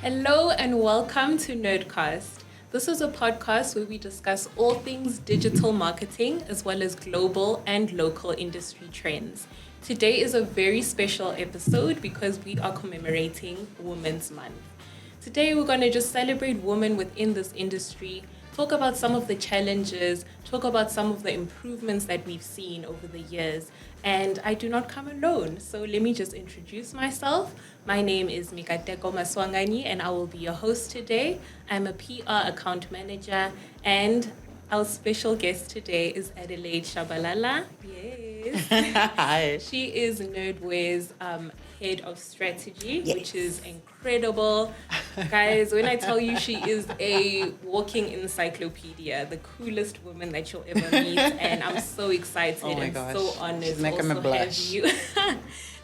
Hello and welcome to Nerdcast. This is a podcast where we discuss all things digital marketing as well as global and local industry trends. Today is a very special episode because we are commemorating Women's Month. Today we're going to just celebrate women within this industry, talk about some of the challenges, talk about some of the improvements that we've seen over the years. And I do not come alone, so let me just introduce myself. My name is Mikateko Maswanganyi, and I will be your host today. I'm a PR account manager, and our special guest today is Adelaide Tshabalala. Yes. Hi. She is Nerdware's head of strategy, Yes. which is incredible. Guys, when I tell you she is a walking encyclopedia, the coolest woman that you'll ever meet, and I'm so excited so honored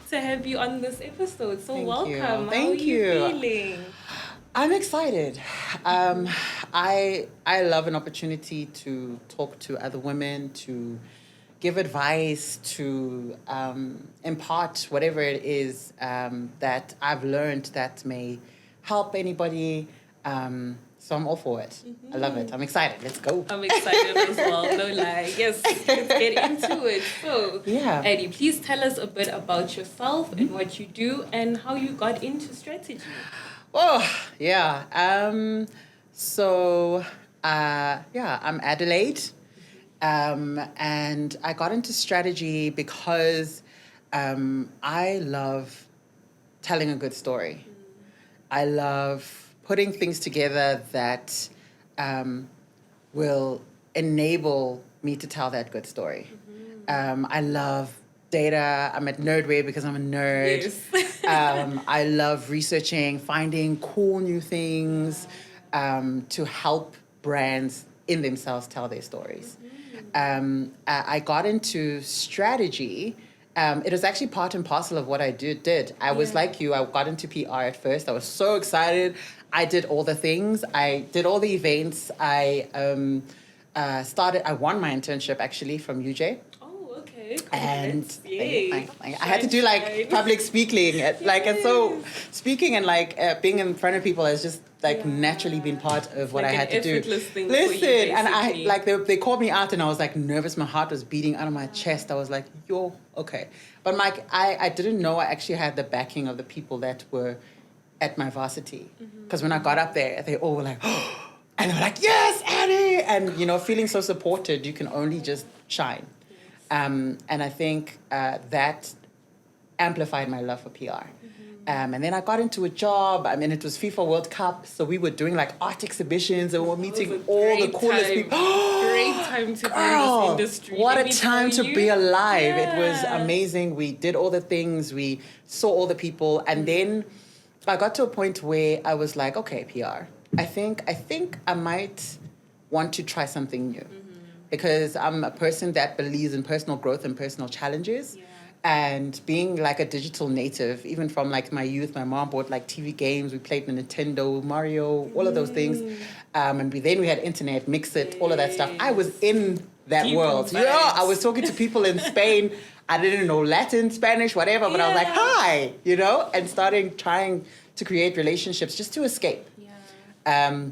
to have you on this episode. So welcome. How are you feeling? I'm excited. I love an opportunity to talk to other women, to give advice, to impart whatever it is that I've learned that may help anybody. So I'm all for it. Mm-hmm. I love it. I'm excited. Let's go. I'm excited as well. No lie. Yes, let's get into it. So, Eddie, please tell us a bit about yourself and what you do and how you got into strategy. Oh, yeah. I'm Adelaide. And I got into strategy because I love telling a good story. I love putting things together that will enable me to tell that good story. I love data. I'm at Nerdware because I'm a nerd. Yes. I love researching, finding cool new things to help brands in themselves tell their stories. I got into strategy. It was actually part and parcel of what I did. I was like you. I got into PR at first. I was so excited. I did all the things. I did all the events. I won my internship actually from UJ. Oh, okay. And I had to do public speaking. Speaking and being in front of people has just naturally been part of what I had to do. Thing Listen, for you, and they called me out and I was nervous. My heart was beating out of my chest. I was like, yo, okay. But I didn't know I actually had the backing of the people that were at my varsity. Because when I got up there, they all were like, oh, and they were like, yes, Annie! And, feeling so supported, you can only just shine. And I think that amplified my love for PR. And then I got into a job. It was FIFA World Cup, so we were doing art exhibitions and we were meeting all the coolest people. Great time to be in this industry. What a time to be alive. Yeah. It was amazing. We did all the things. We saw all the people. And then I got to a point where I was like, okay, PR, I think I might want to try something new. Because I'm a person that believes in personal growth and personal challenges. Yeah. And being a digital native, even from my youth, my mom bought TV games. We played the Nintendo, Mario, all of those things. And then we had internet, Mix-It, all of that stuff. I was in that world. Yeah, I was talking to people in Spain. I didn't know Latin, Spanish, whatever, but I was like, hi, and trying to create relationships just to escape. Yeah.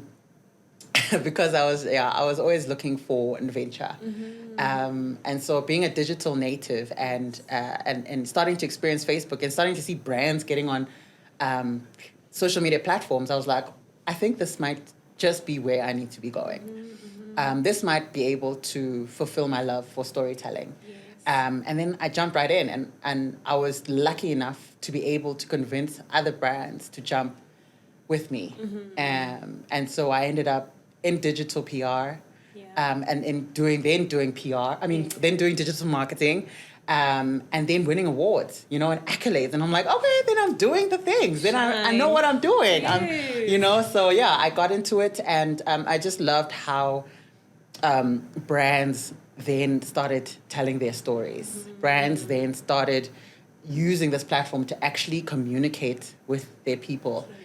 Because I was always looking for adventure. And so being a digital native and starting to experience Facebook and starting to see brands getting on social media platforms, I was like, I think this might just be where I need to be going. This might be able to fulfill my love for storytelling. Yes. And then I jumped right in and I was lucky enough to be able to convince other brands to jump with me. And so I ended up in digital PR, and doing PR. Then doing digital marketing, and then winning awards, and accolades. And I'm like, okay, then I'm doing the things. Then I know what I'm doing. Yes. So I got into it, and I just loved how brands then started telling their stories. Brands then started using this platform to actually communicate with their people. Yes.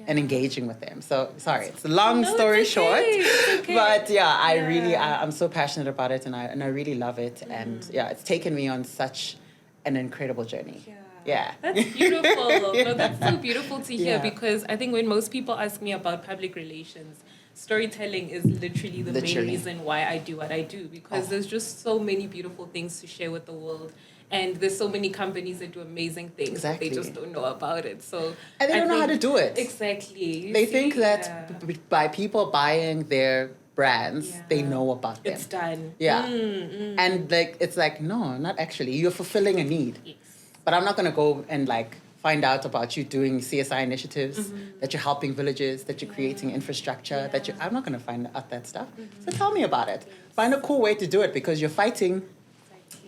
And engaging with them. So, sorry, it's a long story short. It's okay. But I'm so passionate about it and I really love it. And it's taken me on such an incredible journey. Yeah. Yeah. That's beautiful. No, that's so beautiful to hear Yeah. because I think when most people ask me about public relations, storytelling is literally the main reason why I do what I do because there's just so many beautiful things to share with the world. And there's so many companies that do amazing things, Exactly. but they just don't know about it. So and they don't know how to do it. Exactly. They think that by people buying their brands, they know about them. It's done. Yeah. And like it's like, no, not actually. You're fulfilling a need. Yes. But I'm not gonna go and like find out about you doing CSI initiatives, that you're helping villages, that you're creating infrastructure, that I'm not gonna find out that stuff. So tell me about it. Yes. Find a cool way to do it because you're fighting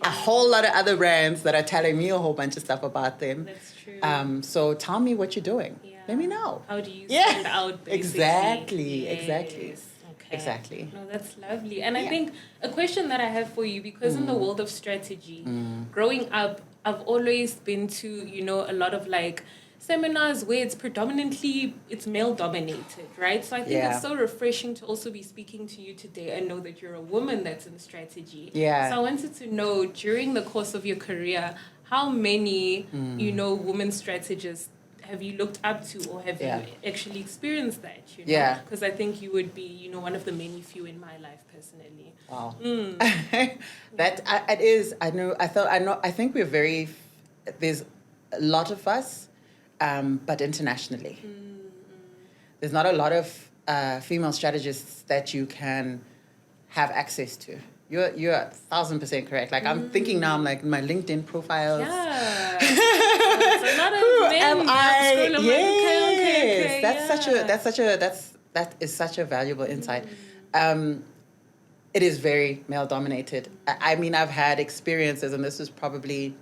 a whole lot of other brands that are telling me a whole bunch of stuff about them. That's true. So tell me what you're doing. Yeah. Let me know. How do you stand out, basically? Exactly. Okay. Exactly. No, that's lovely. And I think a question that I have for you, because in the world of strategy, growing up, I've always been to, a lot of like seminars where it's male dominated, right? So I think it's so refreshing to also be speaking to you today and know that you're a woman that's in strategy. Yeah. So I wanted to know during the course of your career, how many, women strategists have you looked up to or have you actually experienced that? Yeah. Because I think you would be, one of the many few in my life personally. Wow. It is. I think we're very. There's a lot of us, but internationally, there's not a lot of female strategists that you can have access to. You're 1,000% correct. Like I'm thinking now, I'm like my LinkedIn profiles. Yeah. It's a lot of men. Am I? Yes. That is such a valuable insight. It is very male dominated. I mean, I've had experiences, and this is probably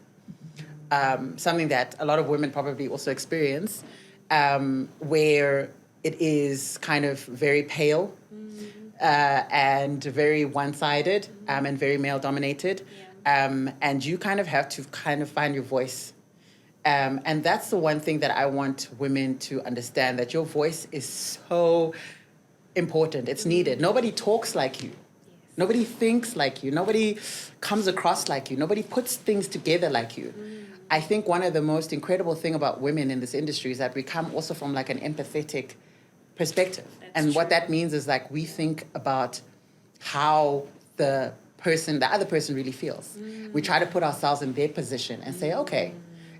something that a lot of women probably also experience, where it is kind of very pale and very one-sided and very male-dominated. And you kind of have to kind of find your voice. And that's the one thing that I want women to understand, that your voice is so important. It's needed. Nobody talks like you. Nobody thinks like you. Nobody comes across like you. Nobody puts things together like you. I think one of the most incredible thing about women in this industry is that we come also from like an empathetic perspective. And what that means is like we think about how the other person really feels. We try to put ourselves in their position and say, okay,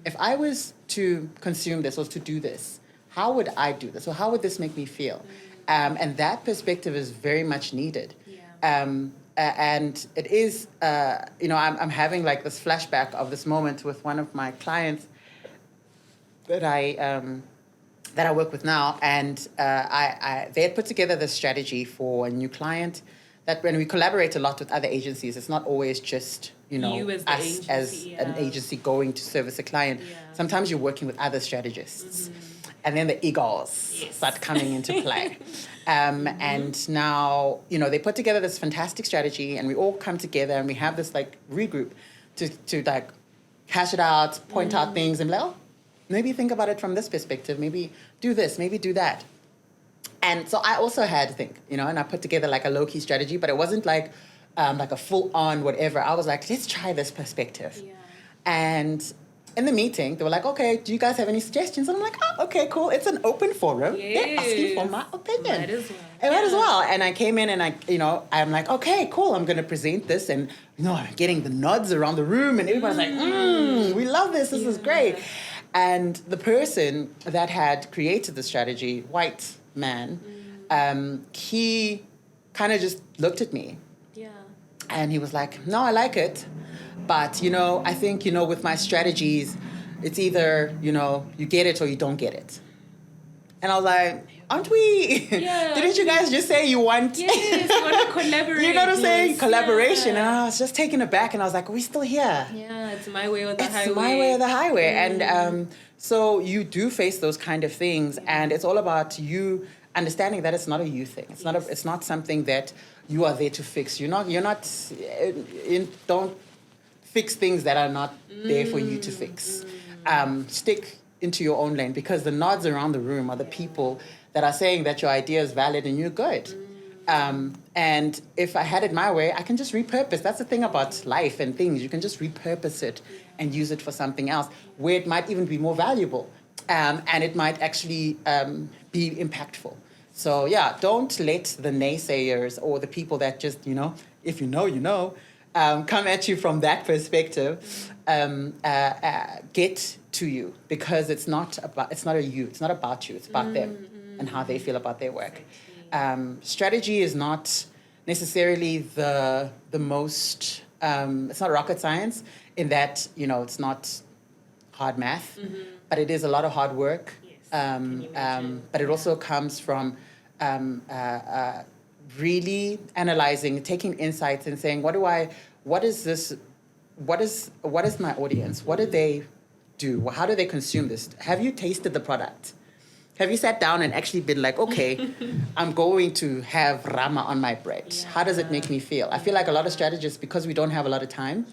if I was to consume this or to do this, how would I do this? Or how would this make me feel? And that perspective is very much needed. And it is, I'm having like this flashback of this moment with one of my clients that I work with now, and they had put together this strategy for a new client. That when we collaborate a lot with other agencies, it's not always just you as us as an agency going to service a client. Sometimes you're working with other strategists, and then the egos start coming into play. And now, they put together this fantastic strategy, and we all come together and we have this like regroup to like hash it out, point out things, and be like, oh, maybe think about it from this perspective. Maybe do this, maybe do that. And so I also had to think, and I put together like a low-key strategy, but it wasn't like a full-on whatever. I was like, let's try this perspective. Yeah. And in the meeting, they were like, okay, do you guys have any suggestions? And I'm like, oh, okay, cool. It's an open forum. Yes. They're asking for my opinion. Might as well. Might as well. And I came in and I'm like, okay, cool. I'm going to present this. And, I'm getting the nods around the room. And everybody's like, we love this. This is great. And the person that had created the strategy, white man, he kind of just looked at me. Yeah. And he was like, no, I like it. But, I think, with my strategies, it's either, you get it or you don't get it. And I was like, aren't we? Yeah. Didn't you guys just say you want... Yes, you want to collaborate. You know what I'm saying? Collaboration. Yeah. And I was just taken aback and I was like, are we still here? Yeah, it's my way or the highway. It's my way or the highway. And so you do face those kind of things. And it's all about you understanding that it's not a you thing. It's not something that you are there to fix. You don't fix things that are not there for you to fix. Stick into your own lane, because the nods around the room are the people that are saying that your idea is valid and you're good. And if I had it my way, I can just repurpose. That's the thing about life and things. You can just repurpose it and use it for something else where it might even be more valuable. And it might actually be impactful. So yeah, don't let the naysayers or the people that just, if you know, you know, come at you from that perspective, get to you, because it's not about you. It's not about you. It's about them and how they feel about their work. Strategy is not necessarily the most. It's not rocket science in that it's not hard math, but it is a lot of hard work. But it also comes from really analyzing, taking insights, and saying, what is my audience? What do they do? How do they consume this? Have you tasted the product? Have you sat down and actually been like, okay, I'm going to have rama on my bread. Yeah. How does it make me feel? I feel like a lot of strategists, because we don't have a lot of time,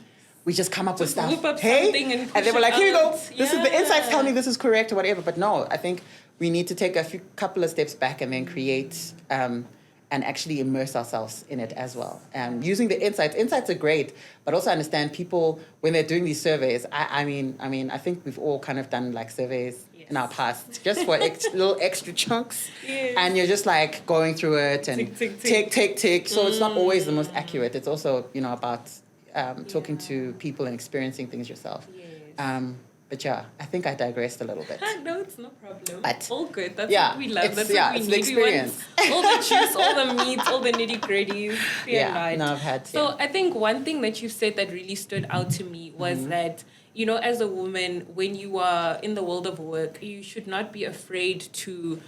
we just come up with stuff. Whip up something and they were like, here you go. This is the insights telling me this is correct or whatever. But no, I think we need to take a couple of steps back and then create and actually immerse ourselves in it as well. Using the insights. Insights are great, but also understand people when they're doing these surveys. I mean, I think we've all kind of done like surveys in our past, just for little extra chunks. Yes. And you're just like going through it and tick. So it's not always the most accurate. It's also, about talking to people and experiencing things yourself. Yes. But yeah, I think I digressed a little bit. No, it's no problem. But all good. That's what we love. That's what we need. The experience. We want all the juice, all the meat, all the nitty-gritties. No, I've had to. So I think one thing that you said that really stood out to me was that, as a woman, when you are in the world of work, you should not be afraid to,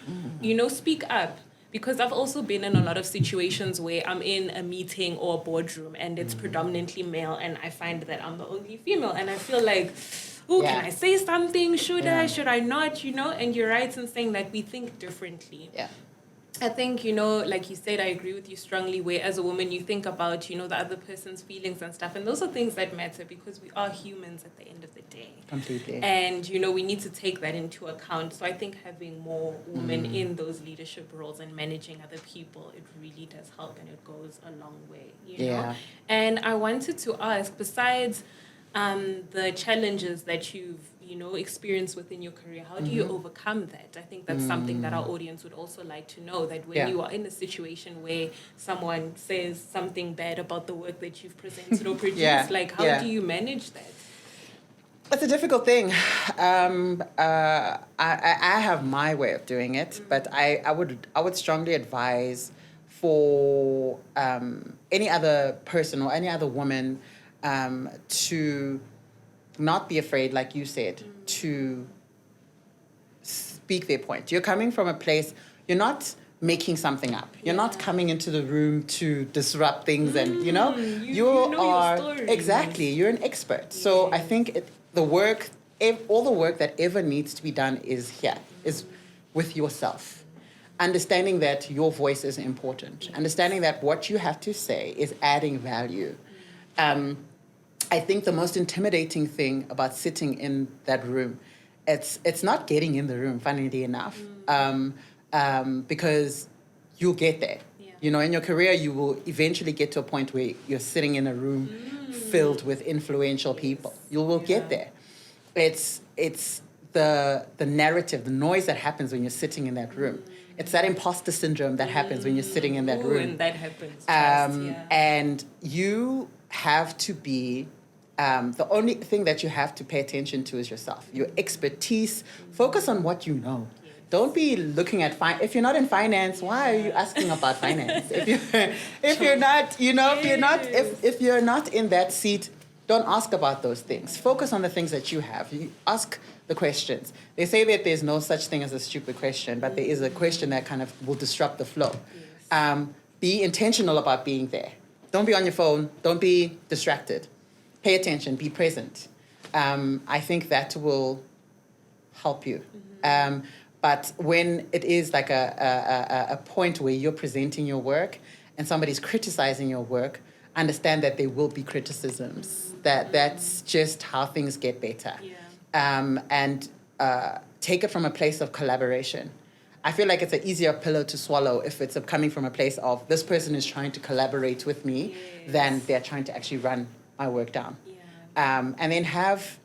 speak up. Because I've also been in a lot of situations where I'm in a meeting or a boardroom and it's predominantly male, and I find that I'm the only female, and I feel like, can I say something? Should I? Should I not? And you're right in saying that we think differently. Yeah. I think, like you said, I agree with you strongly, where as a woman you think about, the other person's feelings and stuff. And those are things that matter because we are humans at the end of the day. Completely. And, we need to take that into account. So I think having more women in those leadership roles and managing other people, it really does help, and it goes a long way, know. And I wanted to ask, besides the challenges that you've experienced within your career, how do you overcome that? I think that's something that our audience would also like to know, that when you are in a situation where someone says something bad about the work that you've presented or produced, how do you manage that? It's a difficult thing. I have my way of doing it, but I would strongly advise for any other person or any other woman to not be afraid, like you said, to speak their point. You're coming from a place, you're not making something up. You're not coming into the room to disrupt things and, you are, your story. Exactly, you're an expert. So I think all the work that ever needs to be done is with yourself. Understanding that your voice is important. Understanding that what you have to say is adding value. I think the most intimidating thing about sitting in that room, it's not getting in the room, funnily enough, because you'll get there. Yeah. In your career, you will eventually get to a point where you're sitting in a room filled with influential people. You will get there. It's the narrative, the noise that happens when you're sitting in that room. It's that imposter syndrome that happens when you're sitting in that room. And that happens. And you have to be, the only thing that you have to pay attention to is yourself, your expertise. Focus on what you know. Yes. Don't be looking at if you're not in finance, why are you asking about finance? If you're not, if you're not in that seat, don't ask about those things. Focus on the things that you have. You ask the questions. They say that there's no such thing as a stupid question, but there is a question that kind of will disrupt the flow. Yes. Be intentional about being there. Don't be on your phone. Don't be distracted. Pay attention. Be present. I think that will help you. But when it is like a point where you're presenting your work and somebody's criticizing your work, understand that there will be criticisms. That's just how things get better. Yeah. And take it from a place of collaboration. I feel like it's an easier pillow to swallow if it's coming from a place of this person is trying to collaborate with me than they're trying to actually run my work down. And then have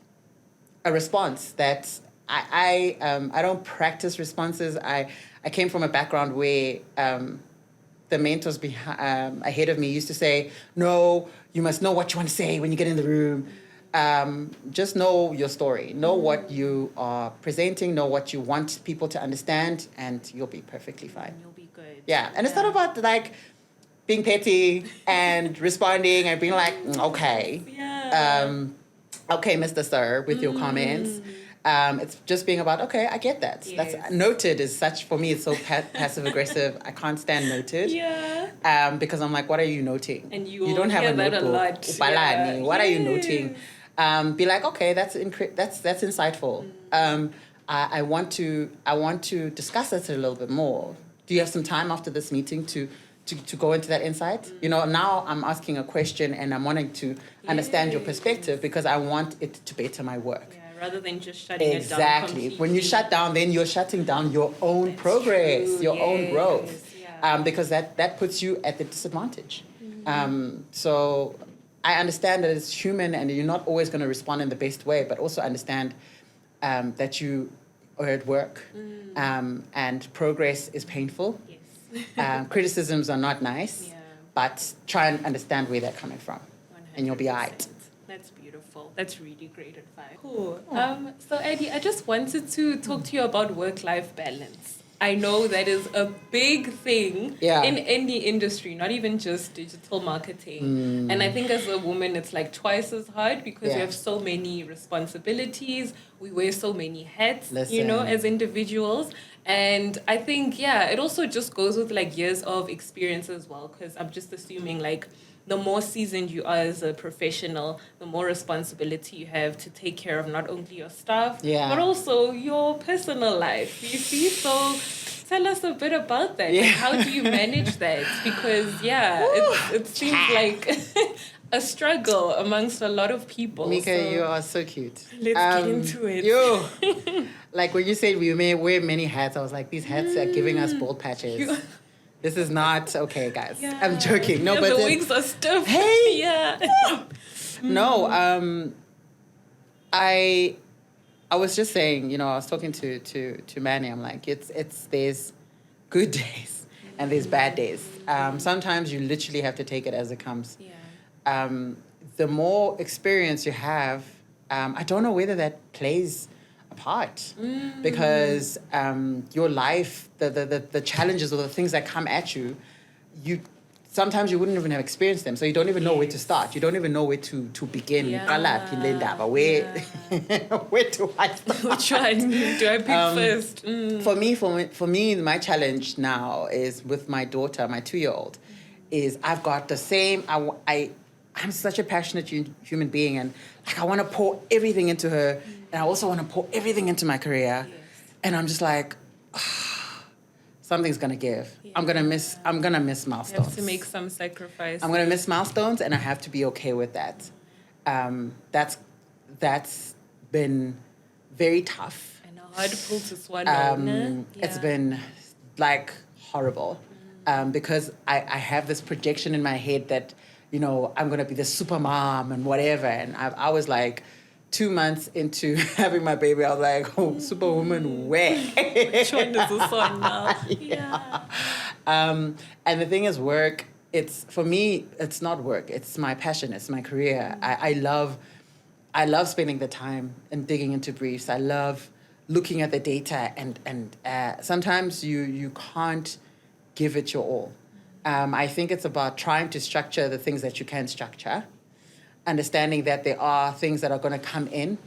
a response that I don't practice responses. I came from a background where the mentors ahead of me used to say, no, you must know what you want to say when you get in the room. Just know your story, know what you are presenting, know what you want people to understand, and you'll be perfectly fine. You'll be good. Yeah, and it's not about like being petty and responding and being like, okay, okay, Mr. Sir, with your comments. It's just being about, okay, I get that. Yes. That's noted is such, for me, it's so passive aggressive. I can't stand noted. Yeah. Because I'm like, what are you noting? And you don't have hear a that notebook. a lot. Upalani, what are you Yes. noting? Be like, okay, that's insightful. I want to discuss that a little bit more. Do you have some time after this meeting to go into that insight? You know, now I'm asking a question and I'm wanting to understand your perspective because I want it to better my work. Yeah, rather than just shutting it down Exactly. When you shut down, then you're shutting down your own progress, your own growth, because that puts you at the disadvantage. So I understand that it's human and you're not always going to respond in the best way, but also understand that you are at work and progress is painful. Yes. Criticisms are not nice, but try and understand where they're coming from, 100%. And you'll be all right. That's beautiful. That's really great advice. Cool. So Eddie, I just wanted to talk to you about work-life balance. I know that is a big thing in any industry, not even just digital marketing. And I think as a woman, it's like twice as hard because we have so many responsibilities. We wear so many hats, you know, as individuals. And I think, it also just goes with like years of experience as well, because I'm just assuming like the more seasoned you are as a professional, the more responsibility you have to take care of not only your staff, but also your personal life. You see? So tell us a bit about that. Like, how do you manage that? Because, it seems like a struggle amongst a lot of people. Mika, so you are so cute. Let's get into it. Like when you said we may wear many hats, I was like, these hats are giving us bald patches. This is not okay, guys. I'm joking. No, but the wigs are stiff. Hey, No, I was just saying, you know, I was talking to Manny. I'm like, there's good days and there's bad days. Sometimes you literally have to take it as it comes. The more experience you have, I don't know whether that plays a part because your life, the challenges or the things that come at you, sometimes you wouldn't even have experienced them, so you don't even know where to start. You don't even know where to begin. Where do I start? Which one do I pick first? For me, my challenge now is with my daughter, my 2-year-old, is I've got the same. I'm such a passionate human being, and like I want to pour everything into her, and I also want to pour everything into my career, and I'm just like. Something's gonna give. I'm gonna miss milestones. You have to make some sacrifice. I'm gonna miss milestones, and I have to be okay with that. That's been very tough. And a hard pill to swallow. It's been like horrible because I have this projection in my head that I'm gonna be the super mom and whatever, and I was like. 2 months into having my baby, I was like, oh, superwoman, where? Which one is this one now? And the thing is, work, for me, it's not work. It's my passion. It's my career. I love spending the time and digging into briefs. I love looking at the data and sometimes you can't give it your all. I think it's about trying to structure the things that you can structure. Understanding that there are things that are going to come in,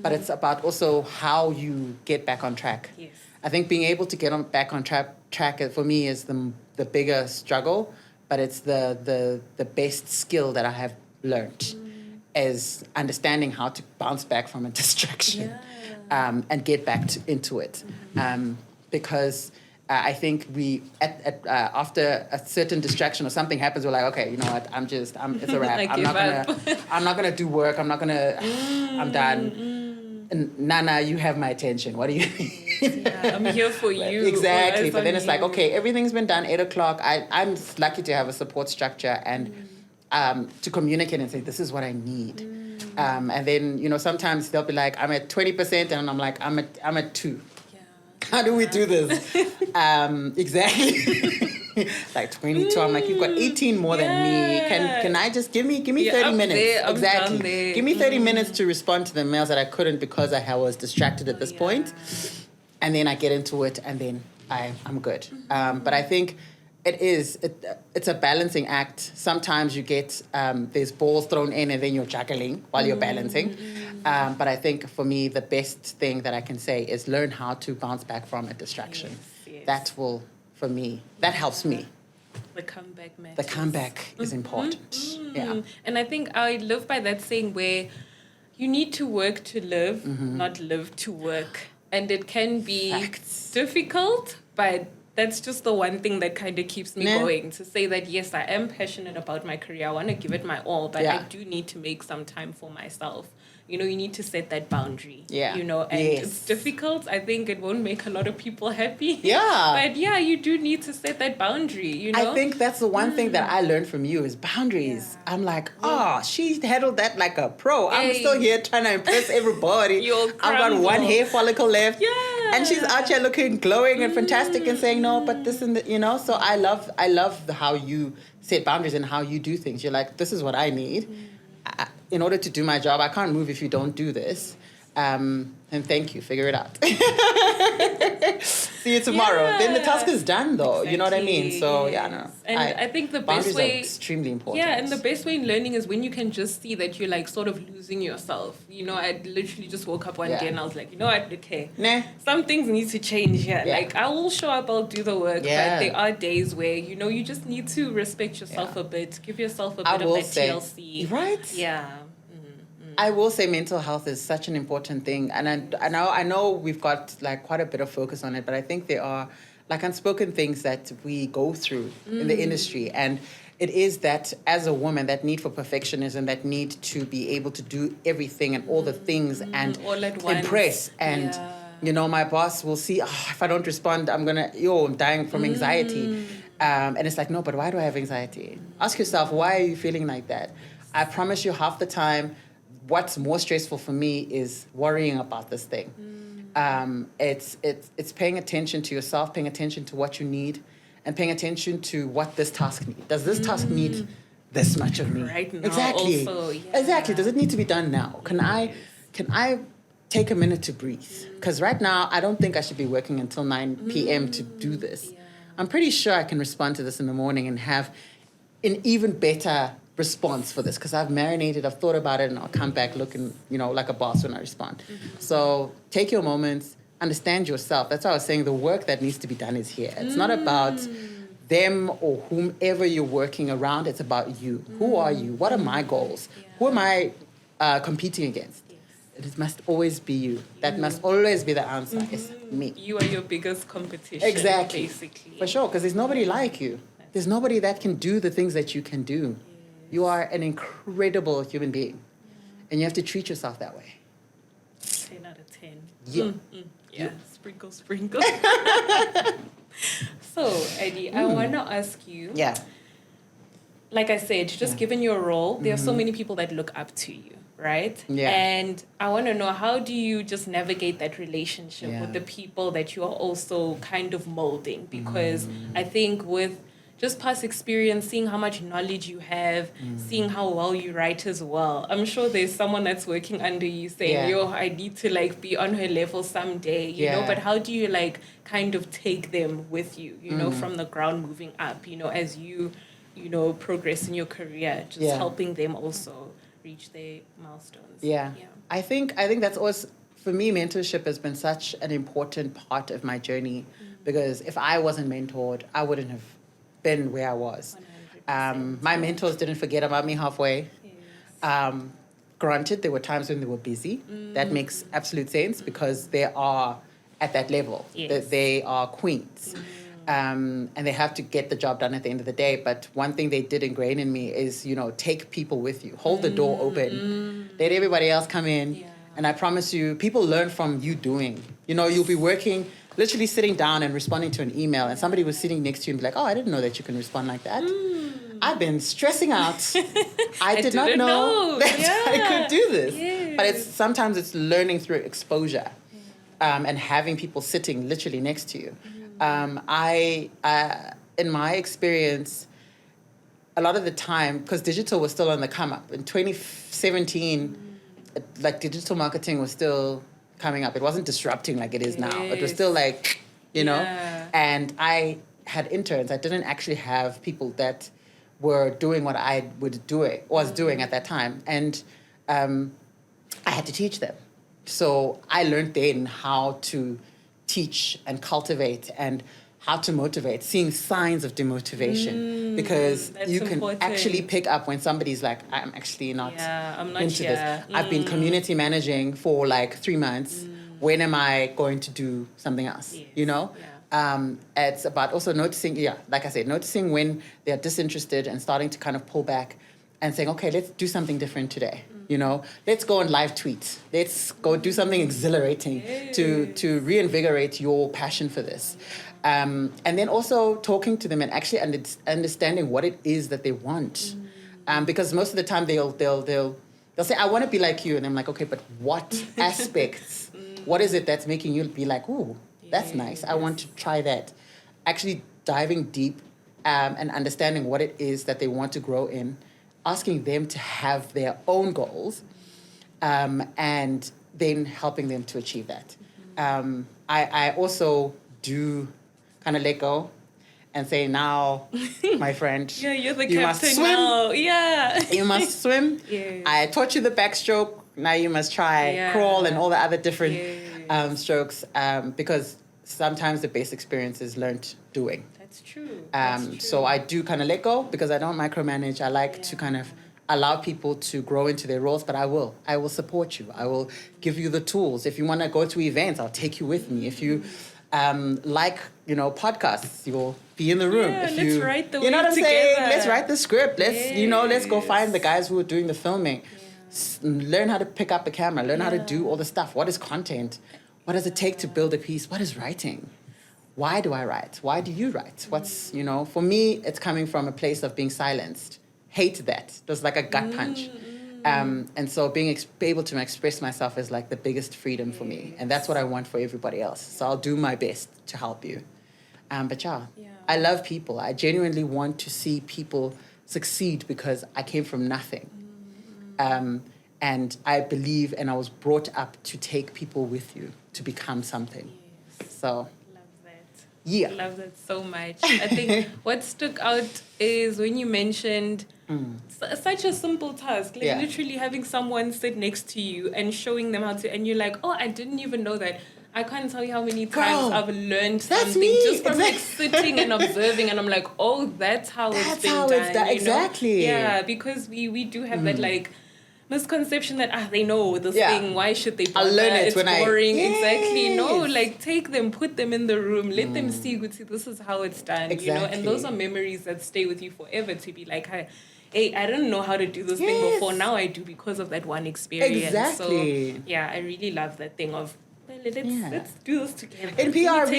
but it's about also how you get back on track. Yes. I think being able to get back on track for me is the bigger struggle, but it's the best skill that I have learned is understanding how to bounce back from a distraction and get back into it. Because I think we after a certain distraction or something happens, we're like, okay, you know what? It's a wrap. I'm not gonna do work. I'm done. And Nana, you have my attention. What do you mean? Yeah, I'm here for you. Exactly. But then on it's like, you. okay, everything's been done, 8 o'clock. I'm lucky to have a support structure and to communicate and say, this is what I need. And then, you know, sometimes they'll be like, I'm at 20%, and I'm like, I'm at 2. Yeah. How do we do this? Exactly. Like 22, I'm like, you've got 18 more than me. Can I just give me 30 up minutes? there, I'm Exactly. down there. Give me 30 minutes to respond to the mails that I couldn't because I was distracted at this point. And then I get into it, and then I'm good. But I think it's a balancing act. Sometimes you get there's balls thrown in, and then you're juggling while you're balancing. But I think for me, the best thing that I can say is learn how to bounce back from a distraction. Yes. That will, for me, that helps me. The comeback matters. The comeback is important. Yeah. And I think I live by that saying where you need to work to live, not live to work. And it can be difficult, but that's just the one thing that kind of keeps me going, to say that, yes, I am passionate about my career. I want to give it my all, but I do need to make some time for myself. You know, you need to set that boundary. Yeah. You know, and it's difficult. I think it won't make a lot of people happy. Yeah. But yeah, you do need to set that boundary, you know? I think that's the one thing that I learned from you is boundaries. Yeah. I'm like, she handled that like a pro. I'm still here trying to impress everybody. I've got one hair follicle left. Yeah. And she's out here looking glowing and fantastic and saying, no, but this and that, you know? So I love how you set boundaries and how you do things. You're like, this is what I need. In order to do my job, I can't move if you don't do this. And thank you. Figure it out. See you tomorrow. Yeah. Then the task is done, though. Exactly. You know what I mean? So, no. And I think the best way... are extremely important. Yeah, and the best way in learning is when you can just see that you're, like, sort of losing yourself. You know, I literally just woke up one day and I was like, you know what? Okay. Some things need to change here. Yeah. Like, I will show up, I'll do the work. But there are days where, you know, you just need to respect yourself a bit. Give yourself a bit of that TLC. Right? Yeah. I will say mental health is such an important thing, and I know we've got like quite a bit of focus on it, but I think there are like unspoken things that we go through in the industry, and it is that as a woman, that need for perfectionism, that need to be able to do everything and all the things and all at impress, and you know, my boss will see, if I don't respond, I'm dying from anxiety, and it's like, no, but why do I have anxiety? Ask yourself, why are you feeling like that? I promise you, half the time, what's more stressful for me is worrying about this thing. It's paying attention to yourself, paying attention to what you need, and paying attention to what this task needs. Does this task need this much of me? Right now, exactly. Also, Exactly. Does it need to be done now? Can I take a minute to breathe? Because right now, I don't think I should be working until 9 p.m. to do this. Yeah. I'm pretty sure I can respond to this in the morning and have an even better response for this, because I've marinated, I've thought about it, and I'll come back looking, you know, like a boss when I respond. So take your moments, understand yourself. That's why I was saying the work that needs to be done is here. It's not about them or whomever you're working around. It's about you. Who are you? What are my goals? Who am I competing against? It must always be you. That must always be the answer. It's me. You are your biggest competition. Exactly. Basically. For sure, because there's nobody like you. There's nobody that can do the things that you can do. You are an incredible human being. And you have to treat yourself that way. 10 out of 10. Yeah. Yeah. Sprinkle, sprinkle. So, Eddie, I want to ask you. Yeah. Like I said, just given your role, there are so many people that look up to you, right? Yeah. And I want to know, how do you just navigate that relationship with the people that you are also kind of molding? Because I think with just past experience, seeing how much knowledge you have, seeing how well you write as well. I'm sure there's someone that's working under you saying, I need to like be on her level someday, you know, but how do you like kind of take them with you, you know, from the ground moving up, you know, as you know, progress in your career, just helping them also reach their milestones. Yeah. I think that's always, for me, mentorship has been such an important part of my journey, because if I wasn't mentored, I wouldn't have been where I was. My mentors didn't forget about me halfway. Yes. Granted, there were times when they were busy. That makes absolute sense, because they are at that level. Yes. They are queens. And they have to get the job done at the end of the day. But one thing they did ingrain in me is, you know, take people with you. Hold the door open. Let everybody else come in. And I promise you, people learn from you doing. You know, you'll be working, literally sitting down and responding to an email, and somebody was sitting next to you and be like, oh, I didn't know that you can respond like that. I've been stressing out. I did not know that I could do this. Yes. But sometimes it's learning through exposure, and having people sitting literally next to you. In my experience, a lot of the time, because digital was still on the come up, in 2017, like digital marketing was still coming up. It wasn't disrupting like it is now. It was still like, you know, and I had interns. I didn't actually have people that were doing what I was doing at that time. And I had to teach them. So I learned then how to teach and cultivate and how to motivate, seeing signs of demotivation, because you can actually pick up when somebody's like, I'm actually not into this. I've been community managing for like 3 months. When am I going to do something else? Yes. You know? It's about also noticing, like I said, noticing when they're disinterested and starting to kind of pull back and saying, okay, let's do something different today. You know, let's go on live tweet. Let's go do something exhilarating to reinvigorate your passion for this. And then also talking to them and actually understanding what it is that they want. Because most of the time they'll say, I want to be like you. And I'm like, okay, but what aspects, what is it that's making you be like, ooh, that's nice. I want to try that. Actually diving deep and understanding what it is that they want to grow in, asking them to have their own goals, and then helping them to achieve that. I also do kind of let go and say, now, my friend, you're the you captain must swim. now. You must swim. Yes. I taught you the backstroke. Now you must try crawl and all the other different strokes, because sometimes the best experience is learned doing. That's true. So I do kind of let go because I don't micromanage. I like to kind of allow people to grow into their roles, but I will support you. I will give you the tools. If you want to go to events, I'll take you with me. If you like, you know, podcasts, you'll be in the room. Let's write the you know what I'm saying? together. Let's write the script. Let's go find the guys who are doing the filming. Learn how to pick up the camera. Learn how to do all the stuff. What is content? What does it take to build a piece? What is writing? Why do I write? Why do you write? What's, you know, for me, it's coming from a place of being silenced. Hate that. It was like a gut punch. And so being able to express myself is like the biggest freedom for me. And that's what I want for everybody else. So I'll do my best to help you. But I love people. I genuinely want to see people succeed because I came from nothing. And I believe and I was brought up to take people with you to become something. So... I love that so much. I think what stuck out is when you mentioned such a simple task, like literally having someone sit next to you and showing them how to, and you're like, oh, I didn't even know that. I can't tell you how many times I've learned something just from like sitting and observing, and I'm like, oh, that's how it's being done. Exactly. Yeah, because we do have that like misconception that they know this thing, why should they bother? I'll learn it it's when boring. Exactly. No, like take them, put them in the room, let them see this is how it's done. Exactly. You know, and those are memories that stay with you forever, to be like, hey, I didn't know how to do this thing before, now I do because of that one experience. Exactly. So I really love that thing of let's do this together. In PR,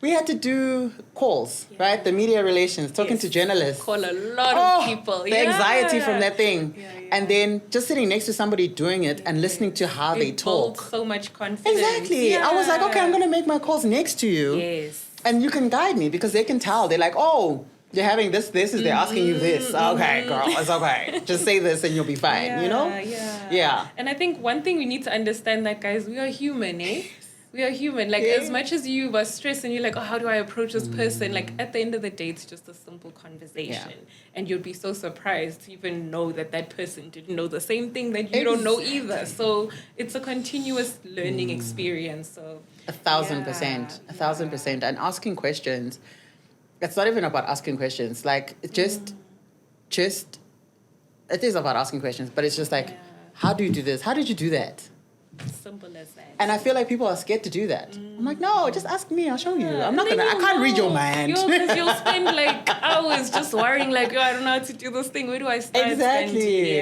we had to do calls, right? The media relations, talking to journalists. Call a lot of people. The anxiety from that thing. And then just sitting next to somebody doing it and listening to how they talk. Builds so much confidence. Exactly. I was like, okay, I'm going to make my calls next to you. Yes. And you can guide me because they can tell. They're like, oh, you're having this, they're asking you this. Okay, girl, it's okay. Just say this and you'll be fine, you know? Yeah. And I think one thing we need to understand that, guys, we are human, eh? We are human. Like, as much as you were stressed and you're like, oh, how do I approach this person? Like, at the end of the day, it's just a simple conversation. And you'd be so surprised to even know that that person didn't know the same thing that you don't know either. So it's a continuous learning experience. So 1,000%. 1,000%. And asking questions. It's not even about asking questions. Like, it just, it is about asking questions, but it's just like, how do you do this? How did you do that? Simple as that. And I feel like people are scared to do that. I'm like, no, just ask me. I'll show you. I'm not I can't read your mind. Because you'll spend like hours just worrying, like, I don't know how to do this thing. Where do I start? Exactly.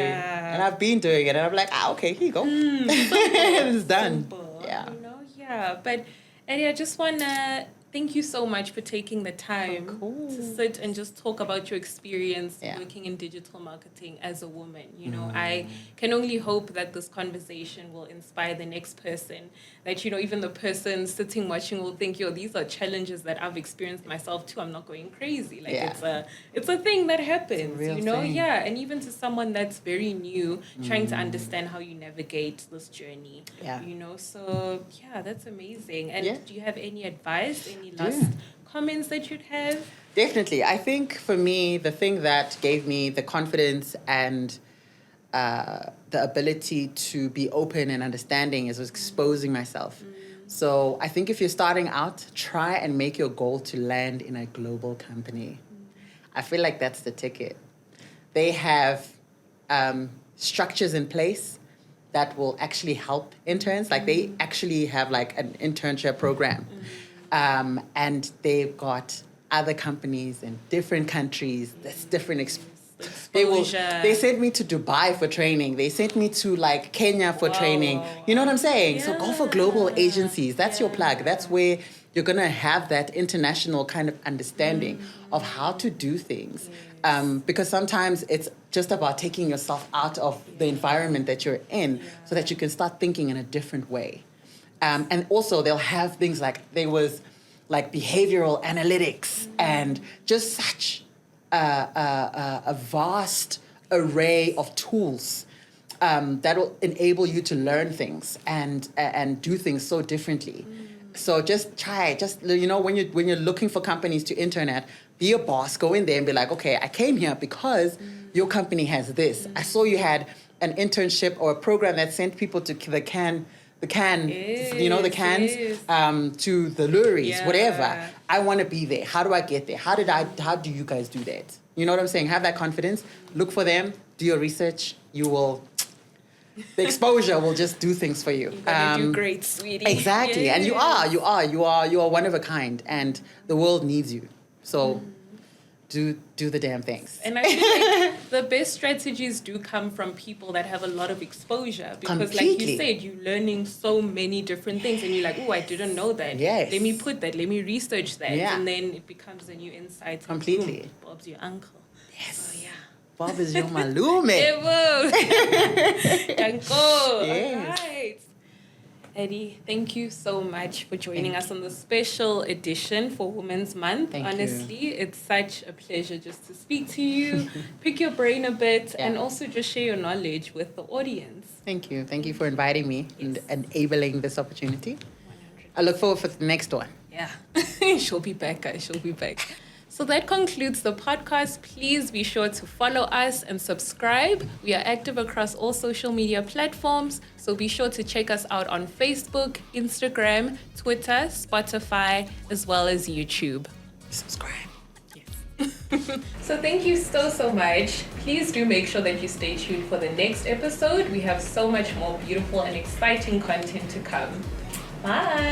And I've been doing it, and I'm like, okay, here you go. It's done. Simple, Yeah. But Eddie, I just want to thank you so much for taking the time to sit and just talk about your experience working in digital marketing as a woman. I can only hope that this conversation will inspire the next person, that, even the person sitting watching will think, these are challenges that I've experienced myself too. I'm not going crazy. It's a thing that happens, thing. Yeah. And even to someone that's very new, trying to understand how you navigate this journey, So, that's amazing. And do you have any advice, any last comments that you'd have? Definitely. I think for me, the thing that gave me the confidence and the ability to be open and understanding was exposing myself. So I think if you're starting out, try and make your goal to land in a global company. I feel like that's the ticket. They have structures in place that will actually help interns. Like they actually have like an internship program. And they've got other companies in different countries. There's different They sent me to Dubai for training. They sent me to like Kenya for training. You know what I'm saying? So go for global agencies. That's your plug. That's where you're going to have that international kind of understanding of how to do things. Because sometimes it's just about taking yourself out of the environment that you're in so that you can start thinking in a different way. And also they'll have things there was like behavioral analytics and just such a vast array of tools that will enable you to learn things and do things so differently. So just try, when you're looking for companies to intern at, be a boss, go in there and be like, okay, I came here because your company has this. I saw you had an internship or a program that sent people to the cans, to the lorries, whatever. I want to be there. How do I get there? How do you guys do that? You know what I'm saying? Have that confidence. Look for them. Do your research. The exposure will just do things for you. You're gonna do great, sweetie. Exactly. Yes. And you are one of a kind, and the world needs you. So do the damn things. And I feel like the best strategies do come from people that have a lot of exposure. Because Completely. Like you said, you're learning so many different things and you're like, oh, I didn't know that. Yes. Let me put that. Let me research that. Yeah. And then it becomes a new insight. Completely. Boom, Bob's your uncle. Yes. Oh, yeah. Bob is your malume. Danko. Yes. All right. Eddie, thank you so much for joining us on the special edition for Women's Month. Honestly, it's such a pleasure just to speak to you, pick your brain a bit, and also just share your knowledge with the audience. Thank you. Thank you for inviting me and enabling this opportunity. 100%. I look forward for the next one. Yeah. She'll be back, guys. She'll be back. So that concludes the podcast. Please be sure to follow us and subscribe. We are active across all social media platforms, so be sure to check us out on Facebook, Instagram, Twitter, Spotify, as well as YouTube. Subscribe. Yes. So thank you so much. Please do make sure that you stay tuned for the next episode. We have so much more beautiful and exciting content to come. Bye.